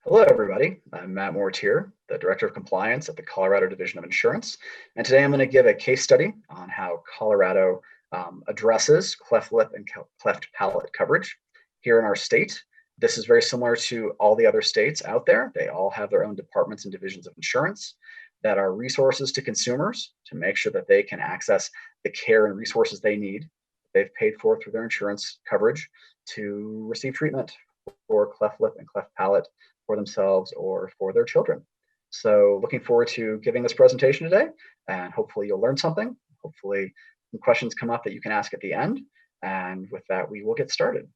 Hello, everybody. I'm Matt Mortier, the Director of Compliance at the Colorado Division of Insurance. And today I'm going to give a case study on how Colorado addresses cleft lip and cleft palate coverage here in our state. This is very similar to all the other states out there. They all have their own departments and divisions of insurance that are resources to consumers to make sure that they can access the care and resources they need, they've paid for through their insurance coverage to receive treatment for cleft lip and cleft palate for themselves or for their children. So looking forward to giving this presentation today, and hopefully you'll learn something. Hopefully some questions come up that you can ask at the end. And with that, we will get started.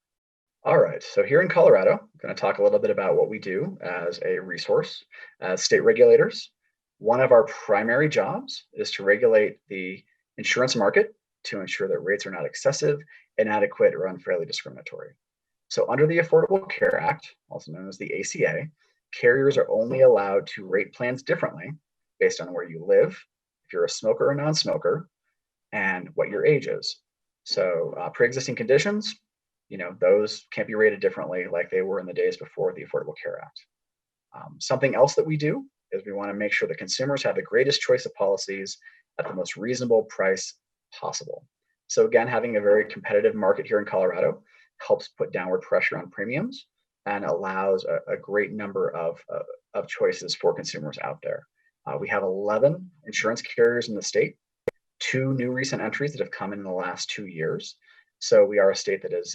All right, so here in Colorado, I'm going to talk a little bit about what we do as a resource. As state regulators, one of our primary jobs is to regulate the insurance market to ensure that rates are not excessive, inadequate, or unfairly discriminatory. So under the Affordable Care Act, also known as the ACA, carriers are only allowed to rate plans differently based on where you live, if you're a smoker or non-smoker, and what your age is. So pre-existing conditions, those can't be rated differently like they were in the days before the Affordable Care Act. Something else that we do is we want to make sure that consumers have the greatest choice of policies at the most reasonable price possible. So again, having a very competitive market here in Colorado helps put downward pressure on premiums and allows a great number of choices for consumers out there. We have 11 insurance carriers in the state, 2 new recent entries that have come in the last 2 years. So we are a state that is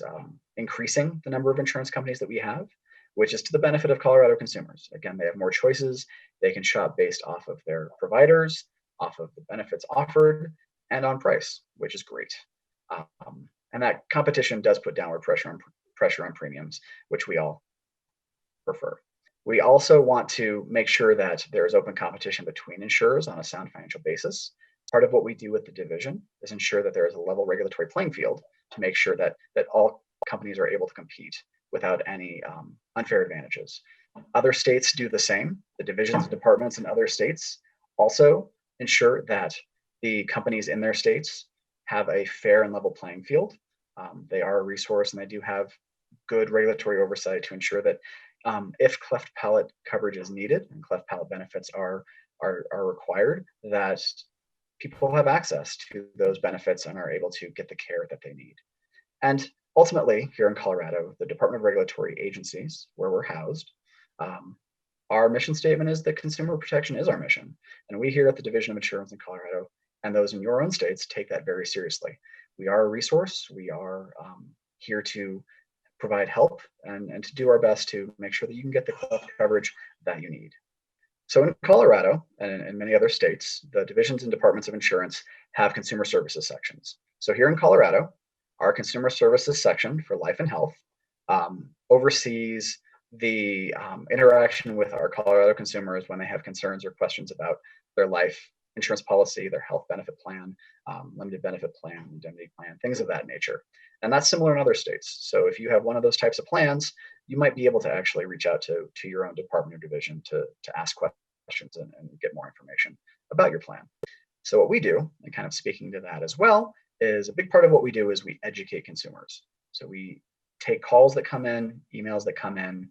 increasing the number of insurance companies that we have, which is to the benefit of Colorado consumers. Again, they have more choices. They can shop based off of their providers, off of the benefits offered, and on price, which is great. And that competition does put downward pressure on premiums, which we all prefer. We also want to make sure that there is open competition between insurers on a sound financial basis. Part of what we do with the division is ensure that there is a level regulatory playing field to make sure that all companies are able to compete without any unfair advantages. Other states do the same. The divisions and departments in other states also ensure that the companies in their states have a fair and level playing field. They are a resource, and they do have good regulatory oversight to ensure that if cleft palate coverage is needed and cleft palate benefits are required, that people have access to those benefits and are able to get the care that they need. And ultimately, here in Colorado, the Department of Regulatory Agencies, where we're housed, our mission statement is that consumer protection is our mission. And we here at the Division of Insurance in Colorado and those in your own states take that very seriously. We are a resource. We are here to provide help and to do our best to make sure that you can get the coverage that you need. So in Colorado and in many other states, the divisions and departments of insurance have consumer services sections. So here in Colorado, our consumer services section for life and health oversees the interaction with our Colorado consumers when they have concerns or questions about their life insurance policy, their health benefit plan, limited benefit plan, indemnity plan, things of that nature. And that's similar in other states. So if you have one of those types of plans, you might be able to actually reach out to your own department or division to ask questions and get more information about your plan. So what we do, and kind of speaking to that as well, is a big part of what we do is we educate consumers. So we take calls that come in, emails that come in,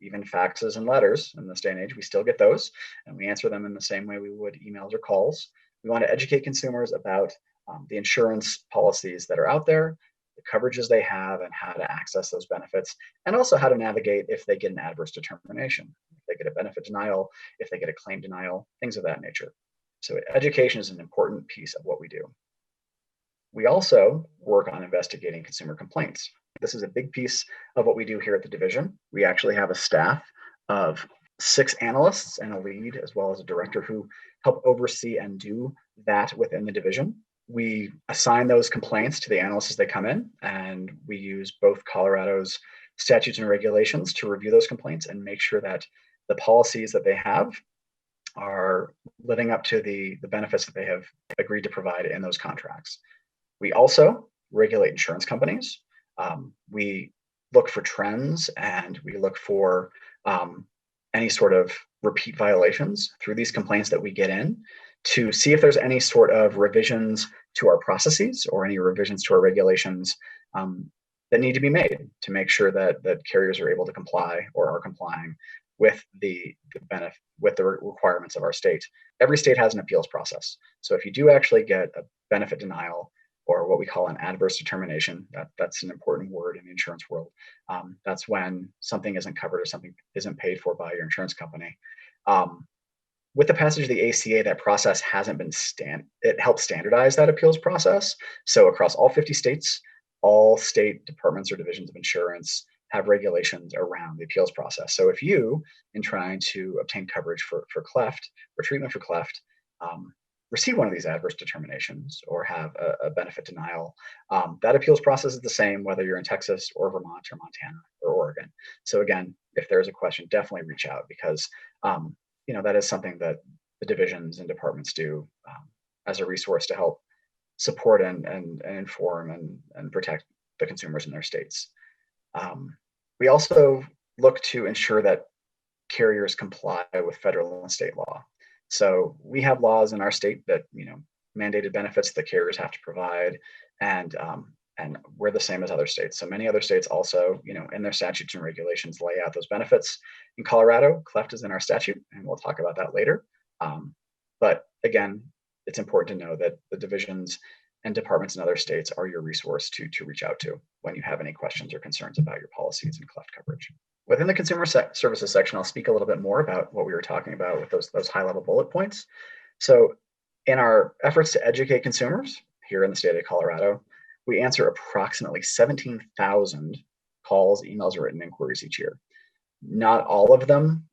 even faxes and letters in this day and age, we still get those, and we answer them in the same way we would emails or calls. We want to educate consumers about the insurance policies that are out there, the coverages they have, and how to access those benefits, and also how to navigate if they get an adverse determination, if they get a benefit denial, if they get a claim denial, things of that nature. So education is an important piece of what we do. We also work on investigating consumer complaints. This is a big piece of what we do here at the division. We actually have a staff of 6 analysts and a lead, as well as a director, who help oversee and do that within the division. We assign those complaints to the analysts as they come in, and we use both Colorado's statutes and regulations to review those complaints and make sure that the policies that they have are living up to the benefits that they have agreed to provide in those contracts. We also regulate insurance companies. We look for trends, and we look for any sort of repeat violations through these complaints that we get in to see if there's any sort of revisions to our processes or any revisions to our regulations that need to be made to make sure that carriers are able to comply or are complying with the benefit, with the requirements of our state. Every state has an appeals process. So if you do actually get a benefit denial, or what we call an adverse determination, that's an important word in the insurance world. That's when something isn't covered or something isn't paid for by your insurance company. With the passage of the ACA, that process hasn't been it helps standardize that appeals process. So across all 50 states, all state departments or divisions of insurance have regulations around the appeals process. So if you, in trying to obtain coverage for cleft or treatment for cleft, receive one of these adverse determinations or have a benefit denial, that appeals process is the same whether you're in Texas or Vermont or Montana or Oregon. So again, if there's a question, definitely reach out, because that is something that the divisions and departments do as a resource to help support and inform and protect the consumers in their states. We also look to ensure that carriers comply with federal and state law. So we have laws in our state that mandated benefits that carriers have to provide, and we're the same as other states. So many other states also, in their statutes and regulations, lay out those benefits. In Colorado, cleft is in our statute, and we'll talk about that later. But again, it's important to know that the divisions and departments in other states are your resource to reach out to when you have any questions or concerns about your policies and cleft coverage. Within the consumer services section, I'll speak a little bit more about what we were talking about with those high-level bullet points. So in our efforts to educate consumers here in the state of Colorado, we answer approximately 17,000 calls, emails, or written inquiries each year. Not all of them,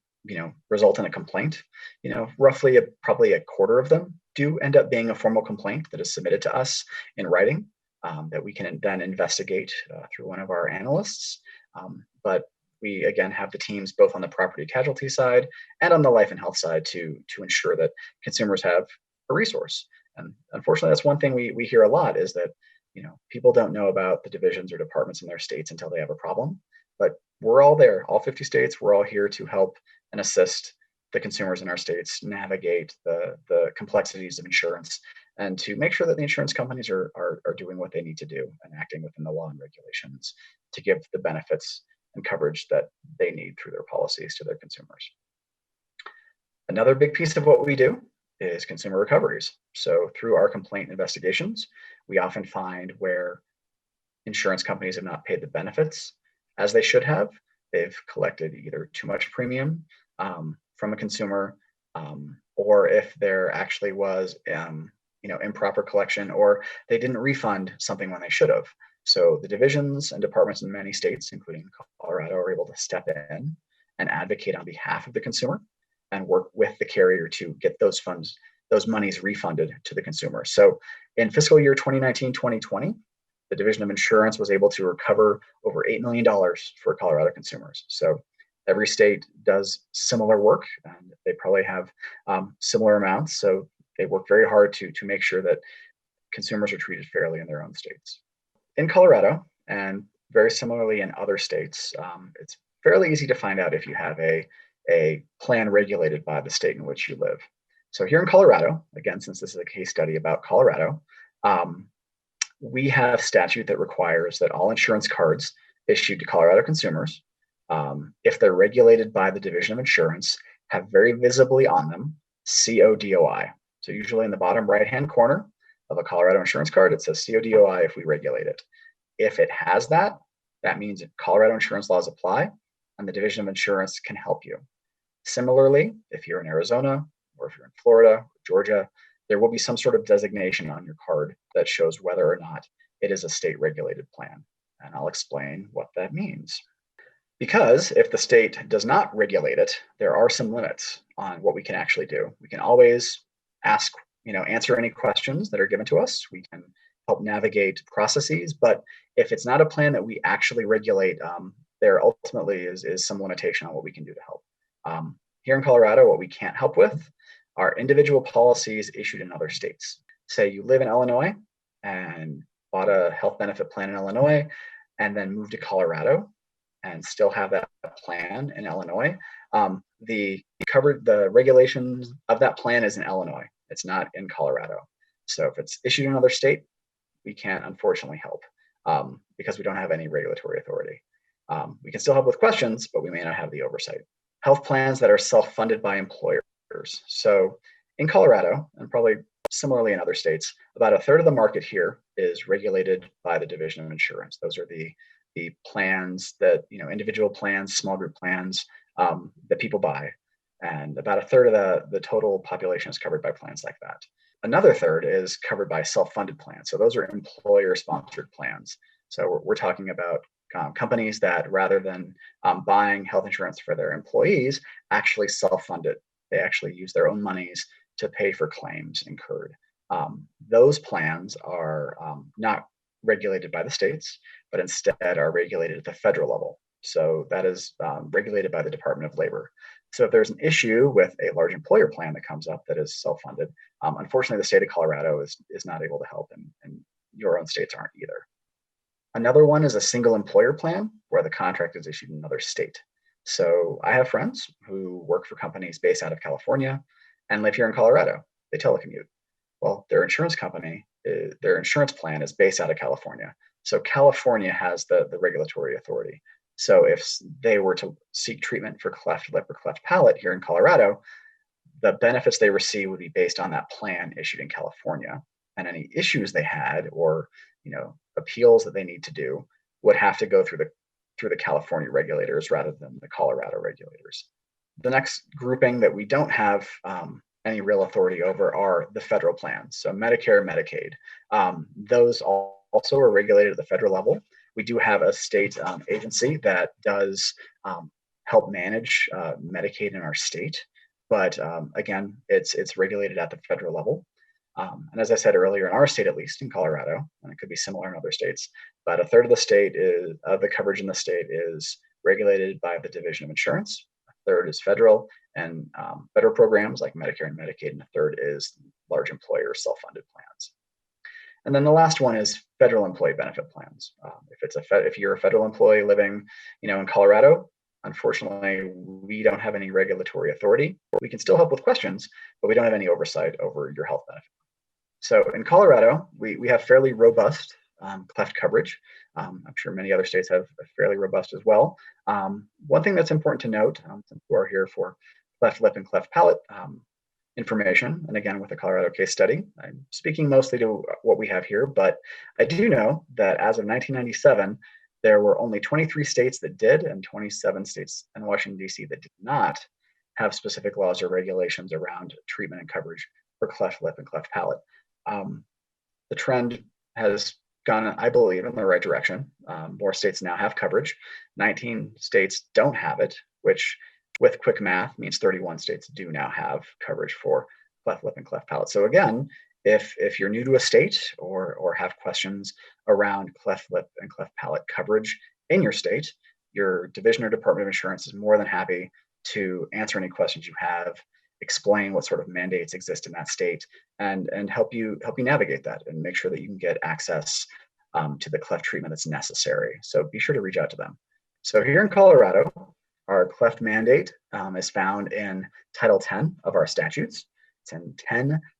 result in a complaint. Roughly probably a quarter of them do end up being a formal complaint that is submitted to us in writing that we can then investigate through one of our analysts. But we, again, have the teams both on the property casualty side and on the life and health side to ensure that consumers have a resource. And unfortunately, that's one thing we hear a lot, is that people don't know about the divisions or departments in their states until they have a problem. But we're all there, all 50 states. We're all here to help and assist the consumers in our states navigate the complexities of insurance, and to make sure that the insurance companies are doing what they need to do and acting within the law and regulations to give the benefits and coverage that they need through their policies to their consumers. Another big piece of what we do is consumer recoveries. So through our complaint investigations, we often find where insurance companies have not paid the benefits as they should have. They've collected either too much premium from a consumer, or if there actually was improper collection, or they didn't refund something when they should have. So the divisions and departments in many states, including Colorado, are able to step in and advocate on behalf of the consumer and work with the carrier to get those monies refunded to the consumer. So in fiscal year 2019-2020, the Division of Insurance was able to recover over $8 million for Colorado consumers. So every state does similar work, and they probably have similar amounts. So they work very hard to make sure that consumers are treated fairly in their own states. In Colorado, and very similarly in other states, it's fairly easy to find out if you have a plan regulated by the state in which you live. So here in Colorado, again, since this is a case study about Colorado, we have statute that requires that all insurance cards issued to Colorado consumers, if they're regulated by the Division of Insurance, have very visibly on them CODOI. So usually in the bottom right-hand corner of a Colorado insurance card, it says CODOI if we regulate it. If it has that, that means that Colorado insurance laws apply and the Division of Insurance can help you. Similarly, if you're in Arizona, or if you're in Florida, or Georgia, there will be some sort of designation on your card that shows whether or not it is a state-regulated plan. And I'll explain what that means. Because if the state does not regulate it, there are some limits on what we can actually do. We can always answer any questions that are given to us. We can help navigate processes, but if it's not a plan that we actually regulate, there ultimately is some limitation on what we can do to help. Here in Colorado, what we can't help with are individual policies issued in other states. Say you live in Illinois and bought a health benefit plan in Illinois and then moved to Colorado and still have that plan in Illinois. The regulations of that plan is in Illinois. It's not in Colorado. So if it's issued in another state, we can't unfortunately help because we don't have any regulatory authority. We can still help with questions, but we may not have the oversight. health plans that are self-funded by employers. So in Colorado, and probably similarly in other states, about a third of the market here is regulated by the Division of Insurance. Those are the plans that, individual plans, small group plans that people buy. And about a third of the total population is covered by plans like that. Another third is covered by self-funded plans. So those are employer-sponsored plans. So we're talking about companies that, rather than buying health insurance for their employees, actually self-fund it. They actually use their own monies to pay for claims incurred. Those plans are not regulated by the states, but instead are regulated at the federal level. So that is regulated by the Department of Labor. So if there's an issue with a large employer plan that comes up that is self-funded, unfortunately, the state of Colorado is not able to help, and your own states aren't either. Another one is a single employer plan where the contract is issued in another state. So I have friends who work for companies based out of California and live here in Colorado. They telecommute. Well, their insurance company, their insurance plan is based out of California. So California has the regulatory authority. So if they were to seek treatment for cleft lip or cleft palate here in Colorado, the benefits they receive would be based on that plan issued in California. And any issues they had, or appeals that they need to do, would have to go through the California regulators rather than the Colorado regulators. The next grouping that we don't have any real authority over are the federal plans. So Medicare, Medicaid, those also are regulated at the federal level. We do have a state agency that does help manage Medicaid in our state, but again, it's regulated at the federal level. And as I said earlier, in our state, at least in Colorado, and it could be similar in other states, but a third of the coverage in the state is regulated by the Division of Insurance. A third is federal and federal programs like Medicare and Medicaid, and a third is large employer self-funded plans. And then the last one is federal employee benefit plans. If you're a federal employee living, in Colorado, unfortunately, we don't have any regulatory authority. We can still help with questions, but we don't have any oversight over your health benefit. So in Colorado, we have fairly robust cleft coverage. I'm sure many other states have fairly robust as well. One thing that's important to note, since we're here for cleft lip and cleft palate information, and again with the Colorado case study, I'm speaking mostly to what we have here, but I do know that as of 1997, there were only 23 states that did, and 27 states and Washington, D.C. that did not have specific laws or regulations around treatment and coverage for cleft lip and cleft palate. The trend has gone, I believe, in the right direction. More states now have coverage. 19 states don't have it, which with quick math means 31 states do now have coverage for cleft lip and cleft palate. So again, if you're new to a state or have questions around cleft lip and cleft palate coverage in your state, your division or Department of Insurance is more than happy to answer any questions you have, explain what sort of mandates exist in that state, and help you navigate that and make sure that you can get access to the cleft treatment that's necessary. So be sure to reach out to them. So here in Colorado, our cleft mandate is found in Title 10 of our statutes. It's in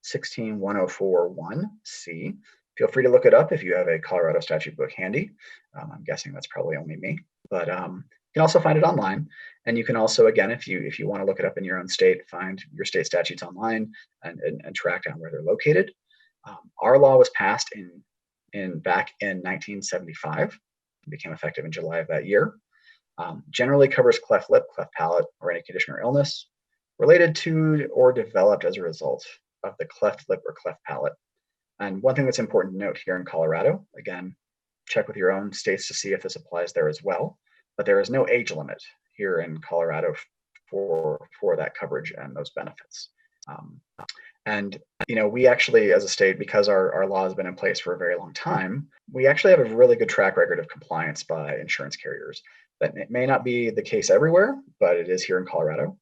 10-16-104-1C. Feel free to look it up if you have a Colorado statute book handy. I'm guessing that's probably only me, but you can also find it online. And you can also, again, if you want to look it up in your own state, find your state statutes online and track down where they're located. Our law was passed back in 1975. It became effective in July of that year. Generally covers cleft lip, cleft palate, or any condition or illness related to or developed as a result of the cleft lip or cleft palate. And one thing that's important to note here in Colorado, again, check with your own states to see if this applies there as well, but there is no age limit here in Colorado for that coverage and those benefits. And we actually, as a state, because our law has been in place for a very long time, we actually have a really good track record of compliance by insurance carriers. That may not be the case everywhere, but it is here in Colorado.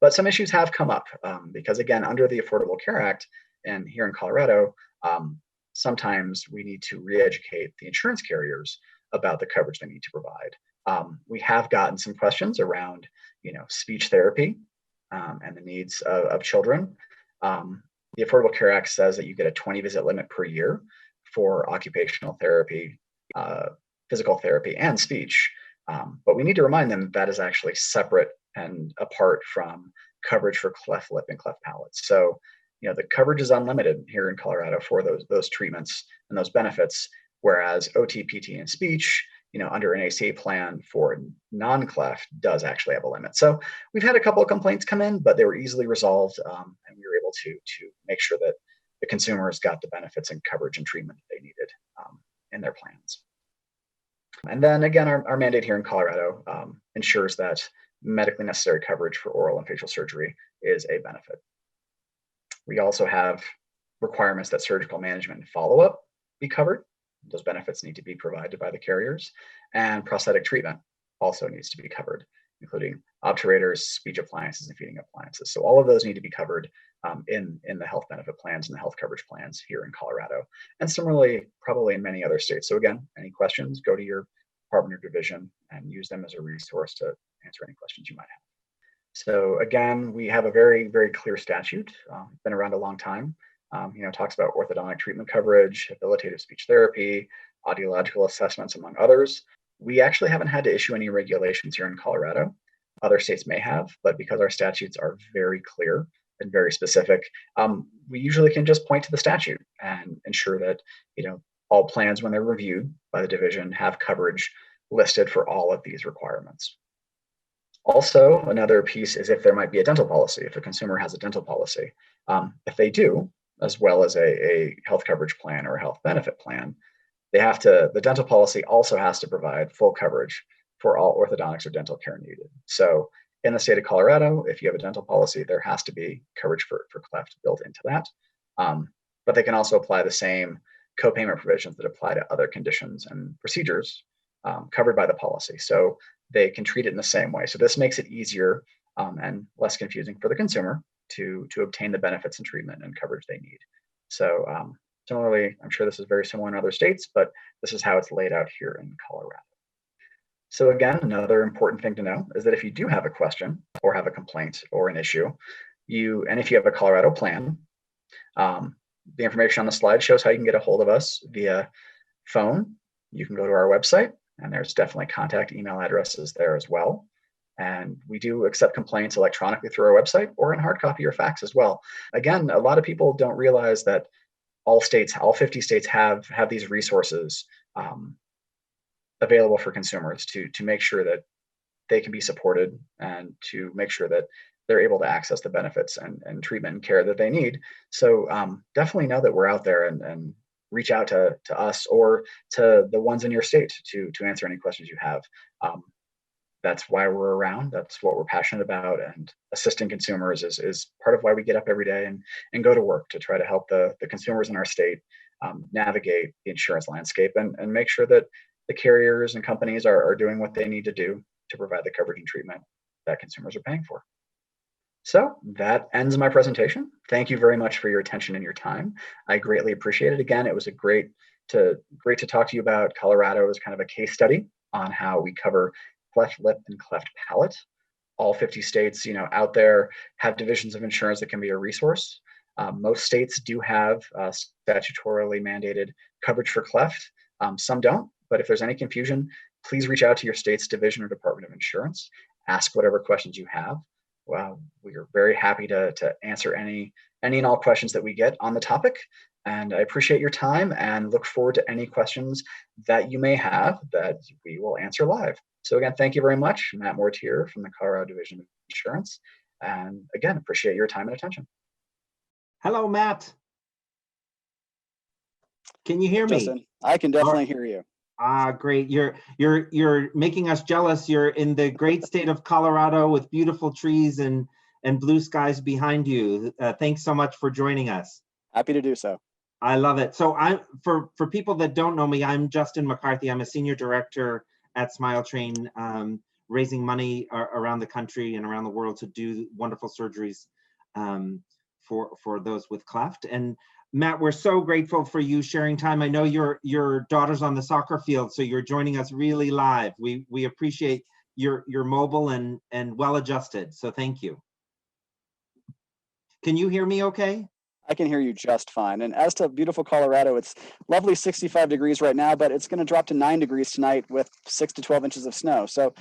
But some issues have come up because, again, under the Affordable Care Act and here in Colorado, sometimes we need to re-educate the insurance carriers about the coverage they need to provide. We have gotten some questions around, speech therapy and the needs of children. The Affordable Care Act says that you get a 20 visit limit per year for occupational therapy, physical therapy, and speech. But we need to remind them that is actually separate and apart from coverage for cleft lip and cleft palate. So, the coverage is unlimited here in Colorado for those treatments and those benefits, whereas OT, PT, and speech, under an ACA plan for non-cleft does actually have a limit. So we've had a couple of complaints come in, but they were easily resolved, and we were able to make sure that the consumers got the benefits and coverage and treatment that they needed in their plans. And then again, our mandate here in Colorado ensures that medically necessary coverage for oral and facial surgery is a benefit. We also have requirements that surgical management and follow-up be covered. Those benefits need to be provided by the carriers, and prosthetic treatment also needs to be covered, including obturators, speech appliances, and feeding appliances. So all of those need to be covered in the health benefit plans and the health coverage plans here in Colorado, and similarly, probably in many other states. So again, any questions, go to your department or division and use them as a resource to answer any questions you might have. So again, we have a very, very clear statute, been around a long time. Talks about orthodontic treatment coverage, habilitative speech therapy, audiological assessments, among others. We actually haven't had to issue any regulations here in Colorado. Other states may have, but because our statutes are very clear and very specific, we usually can just point to the statute and ensure that, all plans, when they're reviewed by the division, have coverage listed for all of these requirements. Also, another piece is if there might be a dental policy, if a consumer has a dental policy. If they do, as well as a health coverage plan or a health benefit plan, the dental policy also has to provide full coverage for all orthodontics or dental care needed. So in the state of Colorado, if you have a dental policy, there has to be coverage for cleft built into that. But they can also apply the same co-payment provisions that apply to other conditions and procedures covered by the policy. So they can treat it in the same way. So this makes it easier and less confusing for the consumer to obtain the benefits and treatment and coverage they need. So similarly, I'm sure this is very similar in other states, but this is how it's laid out here in Colorado. So again, another important thing to know is that if you do have a question or have a complaint or an issue, and if you have a Colorado plan, the information on the slide shows how you can get a hold of us via phone. You can go to our website, and there's definitely contact email addresses there as well. And we do accept complaints electronically through our website or in hard copy or fax as well. Again, a lot of people don't realize that all 50 states have these resources available for consumers to make sure that they can be supported and to make sure that they're able to access the benefits and treatment and care that they need. So definitely know that we're out there and reach out to us or to the ones in your state to answer any questions you have. That's why we're around. That's what we're passionate about. And assisting consumers is part of why we get up every day and go to work to try to help the consumers in our state navigate the insurance landscape and make sure that the carriers and companies are doing what they need to do to provide the coverage and treatment that consumers are paying for. So that ends my presentation. Thank you very much for your attention and your time. I greatly appreciate it. Again, it was great to talk to you about Colorado as kind of a case study on how we cover cleft lip and cleft palate. All 50 states, out there have divisions of insurance that can be a resource. Most states do have statutorily mandated coverage for cleft. Some don't, but if there's any confusion, please reach out to your state's division or Department of Insurance. Ask whatever questions you have. Well, we are very happy to answer any and all questions that we get on the topic. And I appreciate your time and look forward to any questions that you may have that we will answer live. So again, thank you very much. Matt Mortier from the Colorado Division of Insurance. And again, appreciate your time and attention. Hello, Matt. Can you hear me? Justin, I can definitely hear you. Great. You're making us jealous. You're in the great state of Colorado with beautiful trees and blue skies behind you. Thanks so much for joining us. Happy to do so. I love it. So for people that don't know me, I'm Justin McCarthy. I'm a senior director at Smile Train, raising money around the country and around the world to do wonderful surgeries for those with cleft. And Matt, we're so grateful for you sharing time. I know your daughter's on the soccer field, so you're joining us really live. We appreciate you're mobile and well adjusted. So thank you. Can you hear me okay? I can hear you just fine. And as to beautiful Colorado, it's lovely 65 degrees right now, but it's going to drop to 9 degrees tonight with 6 to 12 inches of snow. So,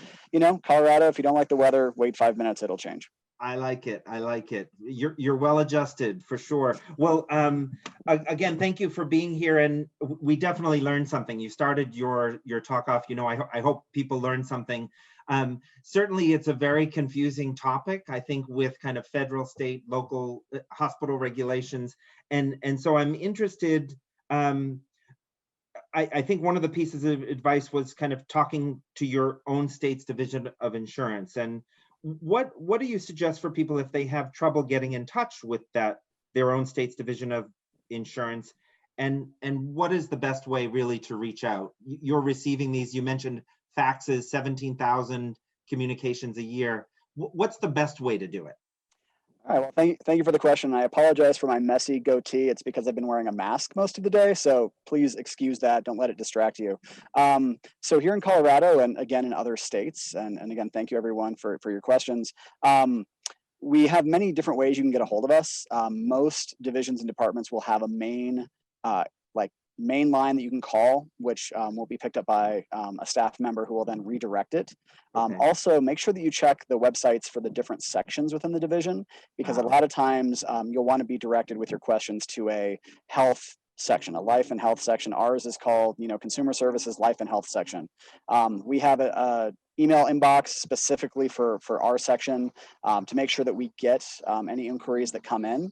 Colorado, if you don't like the weather, wait 5 minutes, it'll change. I like it. I like it. You're well adjusted for sure. Well, again, thank you for being here, and we definitely learned something. You started your talk off. I hope people learn something. Certainly, it's a very confusing topic. I think with kind of federal, state, local hospital regulations, and so I'm interested. I think one of the pieces of advice was kind of talking to your own state's division of insurance. And what do you suggest for people if they have trouble getting in touch with their own state's division of insurance? And what is the best way really to reach out? You're receiving these, you mentioned faxes, 17,000 communications a year. What's the best way to do it? All right, well, thank you for the question. I apologize for my messy goatee. It's because I've been wearing a mask most of the day, so please excuse that. Don't let it distract you. So here in Colorado, and again in other states, and again, thank you everyone for your questions. We have many different ways you can get a hold of us. Most divisions and departments will have a main line that you can call, which will be picked up by a staff member who will then redirect it. Okay. Also, make sure that you check the websites for the different sections within the division, because a lot of times you'll want to be directed with your questions to a health section, a life and health section. Ours is called, Consumer Services Life and Health section. We have a email inbox specifically for our section to make sure that we get any inquiries that come in.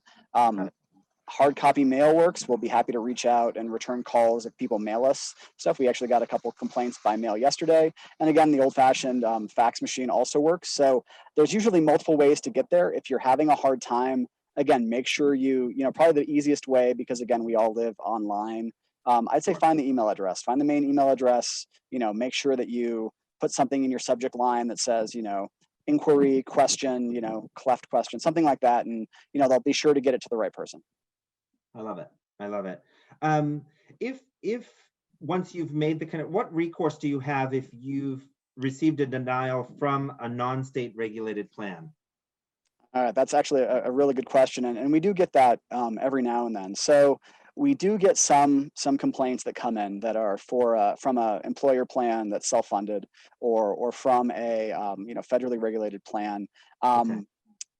Hard copy mail works. We'll be happy to reach out and return calls if people mail us stuff. We actually got a couple of complaints by mail yesterday. And again, the old-fashioned fax machine also works. So there's usually multiple ways to get there. If you're having a hard time, again, make sure probably the easiest way, because again, we all live online. I'd say find the email address, find the main email address, make sure that you put something in your subject line that says, inquiry, question, cleft question, something like that. And, they'll be sure to get it to the right person. I love it. I love it. If once you've made what recourse do you have if you've received a denial from a non-state regulated plan? That's actually a really good question. And we do get that every now and then. So we do get some complaints that come in that are from an employer plan that's self-funded or from a federally regulated plan. Okay.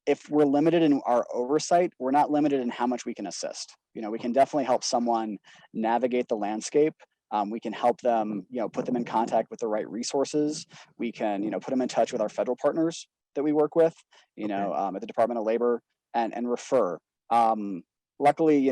If we're limited in our oversight, we're not limited in how much we can assist. We can definitely help someone navigate the landscape. We can help them, put them in contact with the right resources. We can, put them in touch with our federal partners that we work with, at the Department of Labor and refer. Luckily,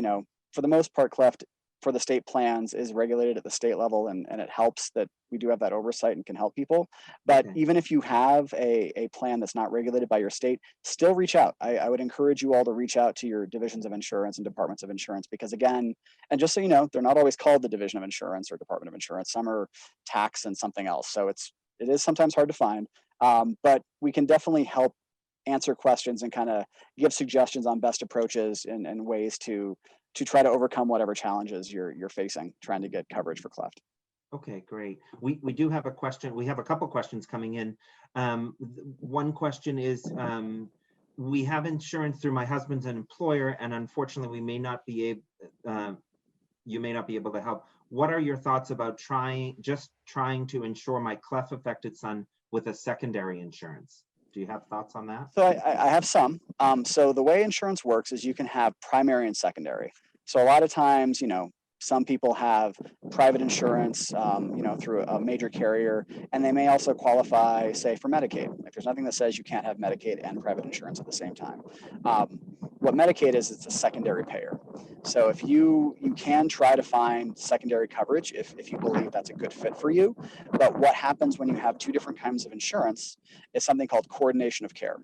for the most part, Cleft for the state plans is regulated at the state level, and it helps that we do have that oversight and can help people. But even if you have a plan that's not regulated by your state, still reach out. I would encourage you all to reach out to your divisions of insurance and departments of insurance, because again, and just so you know, they're not always called the Division of Insurance or Department of Insurance. Some are tax and something else. So it is sometimes hard to find, but we can definitely help answer questions and kind of give suggestions on best approaches and ways to try to overcome whatever challenges you're facing trying to get coverage for Cleft. Okay, great. We do have a question. We have a couple questions coming in. One question is, we have insurance through my husband's an employer, and unfortunately, you may not be able to help. What are your thoughts about trying to insure my Cleft-affected son with a secondary insurance? Do you have thoughts on that? So I have some. So the way insurance works is you can have primary and secondary. So a lot of times, some people have private insurance, through a major carrier, and they may also qualify, say, for Medicaid. Like, there's nothing that says you can't have Medicaid and private insurance at the same time. What Medicaid is, it's a secondary payer. So if you can try to find secondary coverage if you believe that's a good fit for you. But what happens when you have two different kinds of insurance is something called coordination of care.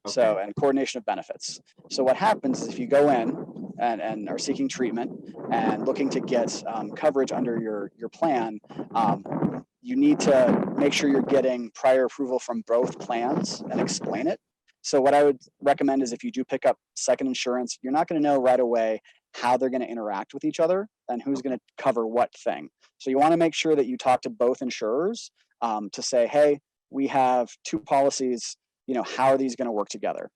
Okay. And coordination of benefits. So what happens is if you go in and are seeking treatment and looking to get coverage under your plan, you need to make sure you're getting prior approval from both plans and explain it. So what I would recommend is if you do pick up second insurance, you're not going to know right away how they're going to interact with each other and who's going to cover what thing. So you want to make sure that you talk to both insurers to say, hey, we have two policies, how are these going to work together?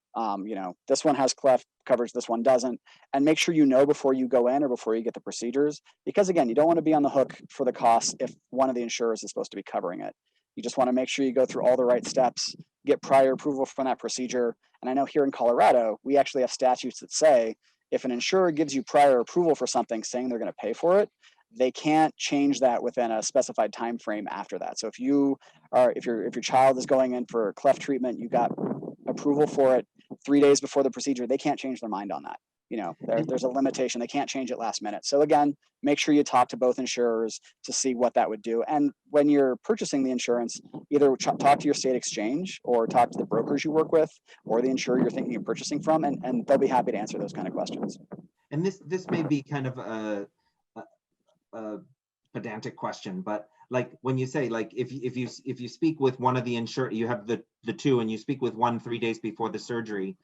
This one has cleft coverage, this one doesn't, and make sure you know before you go in or before you get the procedures, because again, you don't want to be on the hook for the cost if one of the insurers is supposed to be covering it. You just want to make sure you go through all the right steps, get prior approval from that procedure. And I know here in Colorado, we actually have statutes that say if an insurer gives you prior approval for something saying they're going to pay for it, they can't change that within a specified time frame after that. So if your child is going in for cleft treatment, you got approval for it 3 days before the procedure, they can't change their mind on that. There's a limitation. They can't change it last minute. So again, make sure you talk to both insurers to see what that would do. And when you're purchasing the insurance, either talk to your state exchange or talk to the brokers you work with or the insurer you're thinking of purchasing from, and they'll be happy to answer those kind of questions. And this may be kind of a pedantic question, but like when you say, like, if you speak with one of the insurer, you have the two, and you speak with one 3 days before the surgery,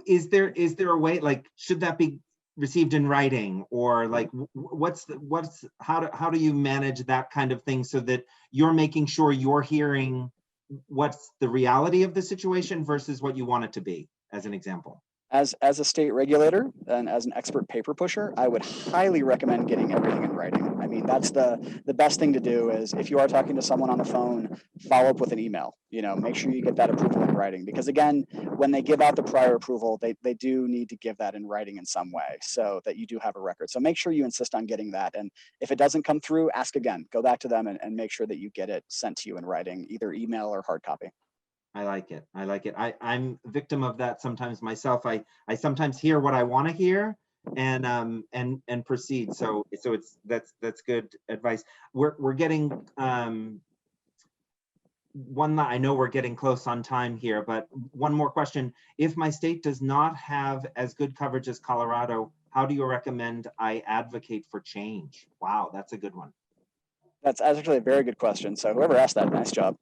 is there a way, like, should that be received in writing, or like how do you manage that kind of thing so that you're making sure you're hearing what's the reality of the situation versus what you want it to be, as an example? As a state regulator and as an expert paper pusher, I would highly recommend getting everything in writing. I mean, that's the best thing to do. Is if you are talking to someone on the phone, follow up with an email. Make sure you get that approval in writing, because again, when they give out the prior approval, they do need to give that in writing in some way so that you do have a record. So make sure you insist on getting that. And if it doesn't come through, ask again. Go back to them and make sure that you get it sent to you in writing, either email or hard copy. I like it. I'm a victim of that sometimes myself. I sometimes hear what I want to hear and proceed. So that's good advice. We're getting I know we're getting close on time here, but one more question. If my state does not have as good coverage as Colorado, how do you recommend I advocate for change? Wow, that's a good one. That's actually a very good question. So whoever asked that, nice job.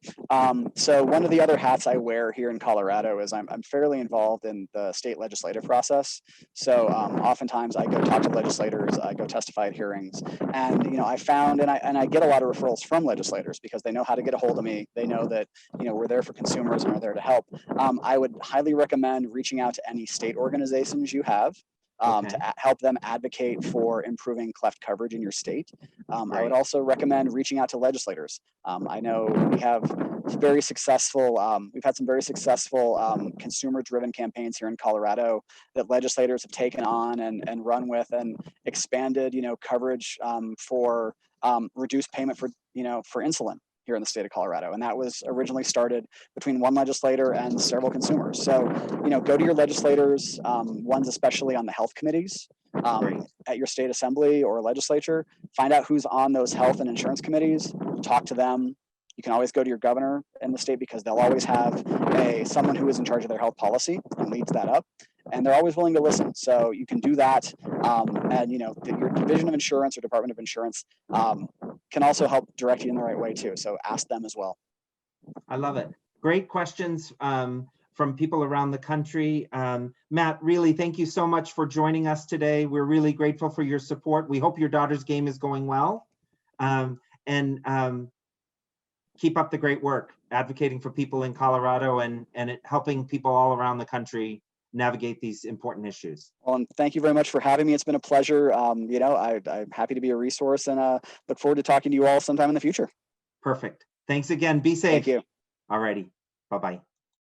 So one of the other hats I wear here in Colorado is I'm fairly involved in the state legislative process. So oftentimes I go talk to legislators, I go testify at hearings, and I found and I get a lot of referrals from legislators because they know how to get a hold of me. They know that we're there for consumers and we're there to help. I would highly recommend reaching out to any state organizations you have. To help them advocate for improving cleft coverage in your state. I would also recommend reaching out to legislators. I know we have very successful, we've had some very successful consumer-driven campaigns here in Colorado that legislators have taken on and run with and expanded, coverage for reduced payment for insulin here in the state of Colorado. And that was originally started between one legislator and several consumers. So, go to your legislators, ones especially on the health committees at your state assembly or legislature, find out who's on those health and insurance committees, talk to them. You can always go to your governor in the state because they'll always have someone who is in charge of their health policy and leads that up. And they're always willing to listen. So you can do that. And your Division of Insurance or Department of Insurance can also help direct you in the right way too. So ask them as well. I love it. Great questions from people around the country. Matt, really, thank you so much for joining us today. We're really grateful for your support. We hope your daughter's game is going well. And keep up the great work advocating for people in Colorado and helping people all around the country navigate these important issues. Well, and thank you very much for having me. It's been a pleasure. I'm happy to be a resource and look forward to talking to you all sometime in the future. Perfect. Thanks again. Be safe. Thank you. All righty. Bye-bye.